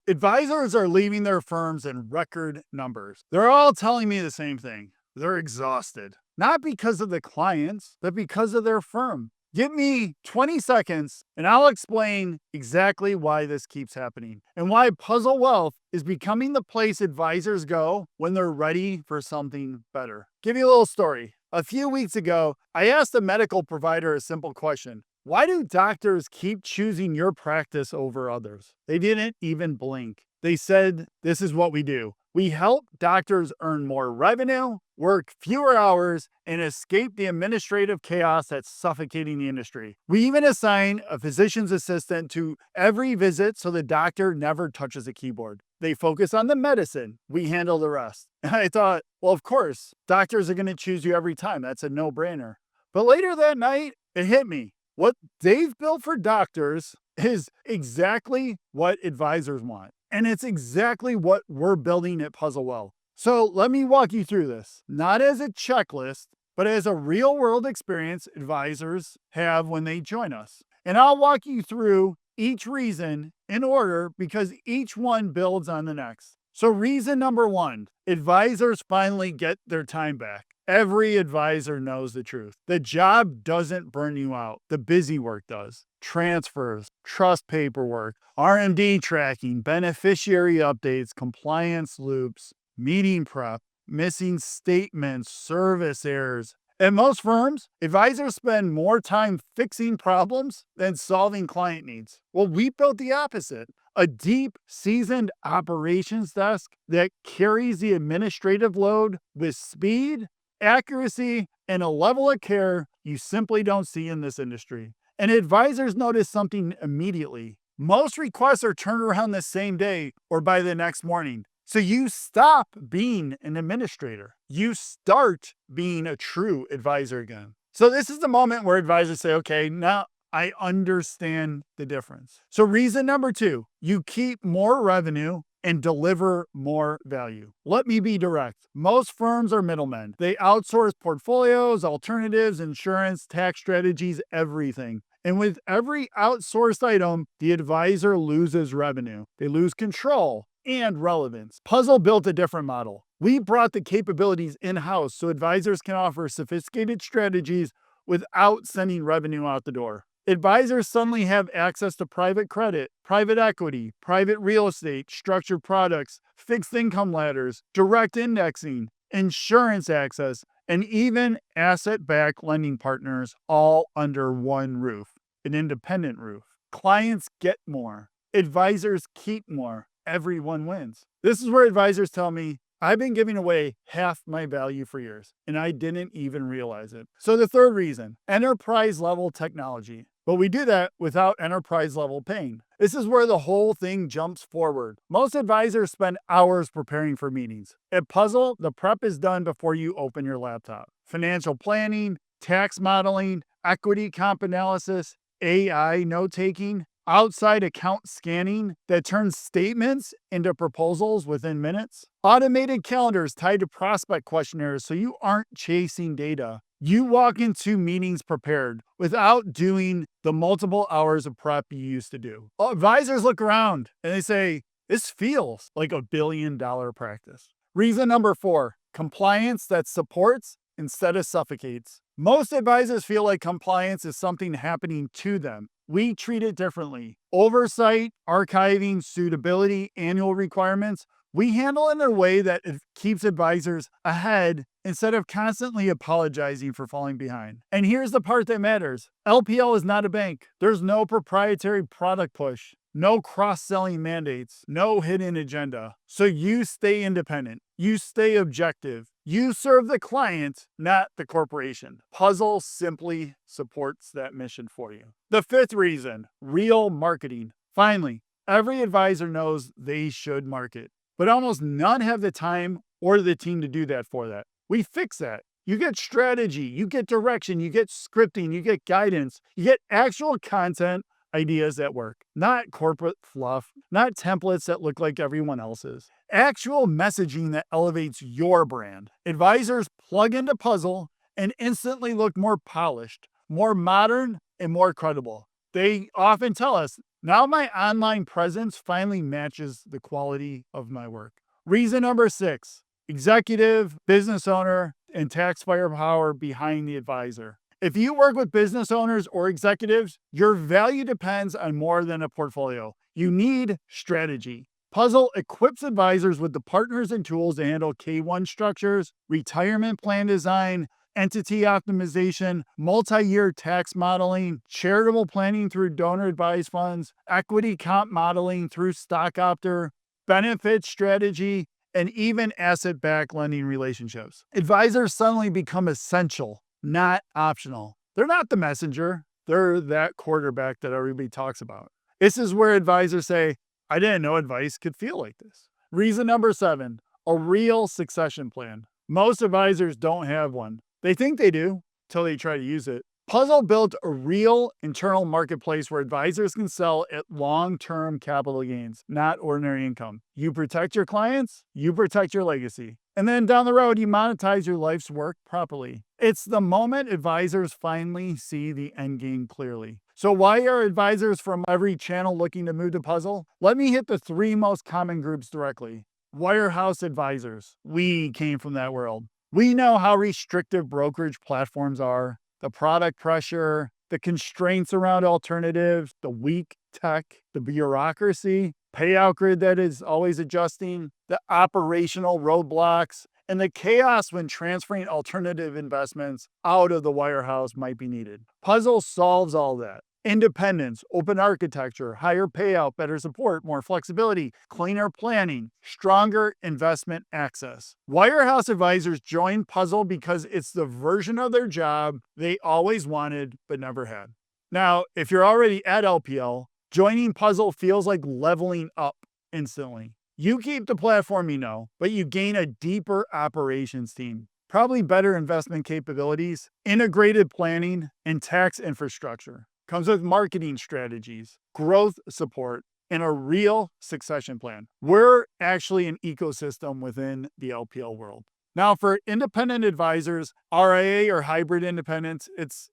Advisors are leaving their firms in record numbers. They're all telling me the same thing. They're exhausted, not because of the clients, but because of their firm. Give me 20 seconds and I'll explain exactly why this keeps happening and why Puzzle Wealth is becoming the place advisors go when they're ready for something better. Give you a little story. A few weeks ago, I asked a medical provider a simple question. Why do doctors keep choosing your practice over others? They didn't even blink. They said, this is what we do. We help doctors earn more revenue, work fewer hours, and escape the administrative chaos that's suffocating the industry. We even assign a physician's assistant to every visit so the doctor never touches a keyboard. They focus on the medicine. We handle the rest. And I thought, well, of course, doctors are going to choose you every time. That's a no-brainer. But later that night, it hit me. What they've built for doctors is exactly what advisors want. And it's exactly what we're building at Puzzle Wealth. So let me walk you through this, not as a checklist, but as a real world experience advisors have when they join us. And I'll walk you through each reason in order because each one builds on the next. So reason number one, advisors finally get their time back. Every advisor knows the truth. The job doesn't burn you out. The busy work does. Transfers, trust paperwork, RMD tracking, beneficiary updates, compliance loops, meeting prep, missing statements, service errors. At most firms, advisors spend more time fixing problems than solving client needs. Well, we built the opposite. A deep, seasoned operations desk that carries the administrative load with speed, accuracy, and a level of care you simply don't see in this industry. And advisors notice something immediately. Most requests are turned around the same day or by the next morning. So you stop being an administrator. You start being a true advisor again. So this is the moment where advisors say, okay, now I understand the difference. So reason number two, you keep more revenue and deliver more value. Let me be direct. Most firms are middlemen. They outsource portfolios, alternatives, insurance, tax strategies, everything. And with every outsourced item, the advisor loses revenue. They lose control and relevance. Puzzle built a different model. We brought the capabilities in-house so advisors can offer sophisticated strategies without sending revenue out the door. Advisors suddenly have access to private credit, private equity, private real estate, structured products, fixed income ladders, direct indexing, insurance access, and even asset-backed lending partners all under one roof, an independent roof. Clients get more. Advisors keep more. Everyone wins. This is where advisors tell me, I've been giving away half my value for years, and I didn't even realize it. So the third reason, enterprise level technology. But we do that without enterprise level pain. This is where the whole thing jumps forward. Most advisors spend hours preparing for meetings. At Puzzle, the prep is done before you open your laptop. Financial planning, tax modeling, equity comp analysis, AI note-taking, outside account scanning that turns statements into proposals within minutes, automated calendars tied to prospect questionnaires so you aren't chasing data. You walk into meetings prepared without doing the multiple hours of prep you used to do. Advisors look around and they say, this feels like $1 billion practice. Reason number four, compliance that supports instead of suffocates. Most advisors feel like compliance is something happening to them. We treat it differently. Oversight, archiving, suitability, annual requirements, we handle it in a way that it keeps advisors ahead instead of constantly apologizing for falling behind. And here's the part that matters. LPL is not a bank. There's no proprietary product push, no cross-selling mandates, no hidden agenda. So you stay independent. You stay objective. You serve the client, not the corporation. Puzzle simply supports that mission for you. The fifth reason, real marketing. Finally, every advisor knows they should market, but almost none have the time or the team to do that for that. We fix that. You get strategy, you get direction, you get scripting, you get guidance, you get actual content ideas that work, not corporate fluff, not templates that look like everyone else's. Actual messaging that elevates your brand. Advisors plug into Puzzle and instantly look more polished, more modern, and more credible. They often tell us Now my online presence finally matches the quality of my work. Reason number 6, executive, business owner, and tax firepower behind the advisor. If you work with business owners or executives, your value depends on more than a portfolio. You need strategy. Puzzle equips advisors with the partners and tools to handle K1 structures, retirement plan design, entity optimization, multi-year tax modeling, charitable planning through donor-advised funds, equity comp modeling through stock opter, benefit strategy, and even asset-backed lending relationships. Advisors suddenly become essential, not optional. They're not the messenger. They're that quarterback that everybody talks about. This is where advisors say, I didn't know advice could feel like this. Reason number 7, a real succession plan. Most advisors don't have one. They think they do till they try to use it. Puzzle built a real internal marketplace where advisors can sell at long-term capital gains, not ordinary income. You protect your clients, you protect your legacy. And then down the road, you monetize your life's work properly. It's the moment advisors finally see the end game clearly. So why are advisors from every channel looking to move to Puzzle? Let me hit the 3 most common groups directly. Wirehouse advisors. We came from that world. We know how restrictive brokerage platforms are, the product pressure, the constraints around alternatives, the weak tech, the bureaucracy, payout grid that is always adjusting, the operational roadblocks, and the chaos when transferring alternative investments out of the wirehouse might be needed. Puzzle solves all that. Independence, open architecture, higher payout, better support, more flexibility, cleaner planning, stronger investment access. Wirehouse advisors join Puzzle because it's the version of their job they always wanted but never had. Now, if you're already at LPL, joining Puzzle feels like leveling up instantly. You keep the platform you know, but you gain a deeper operations team. Probably better investment capabilities, integrated planning, and tax infrastructure. Comes with marketing strategies, growth support, and a real succession plan. We're actually an ecosystem within the LPL world. Now, for independent advisors, RIA or hybrid independence,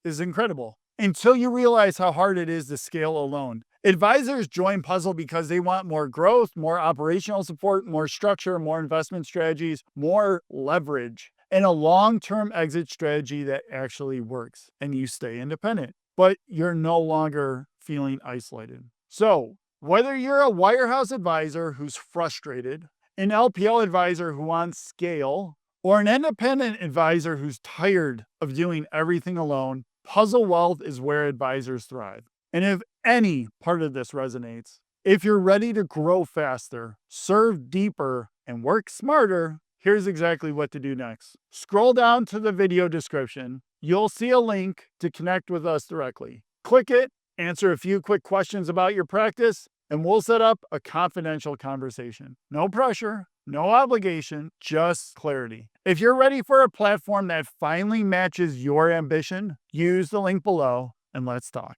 is incredible. Until you realize how hard it is to scale alone. Advisors join Puzzle because they want more growth, more operational support, more structure, more investment strategies, more leverage, and a long-term exit strategy that actually works, and you stay independent. But you're no longer feeling isolated. So, whether you're a wirehouse advisor who's frustrated, an LPL advisor who wants scale, or an independent advisor who's tired of doing everything alone, Puzzle Wealth is where advisors thrive. And if any part of this resonates, if you're ready to grow faster, serve deeper, and work smarter, here's exactly what to do next. Scroll down to the video description. You'll see a link to connect with us directly. Click it, answer a few quick questions about your practice, and we'll set up a confidential conversation. No pressure, no obligation, just clarity. If you're ready for a platform that finally matches your ambition, use the link below and let's talk.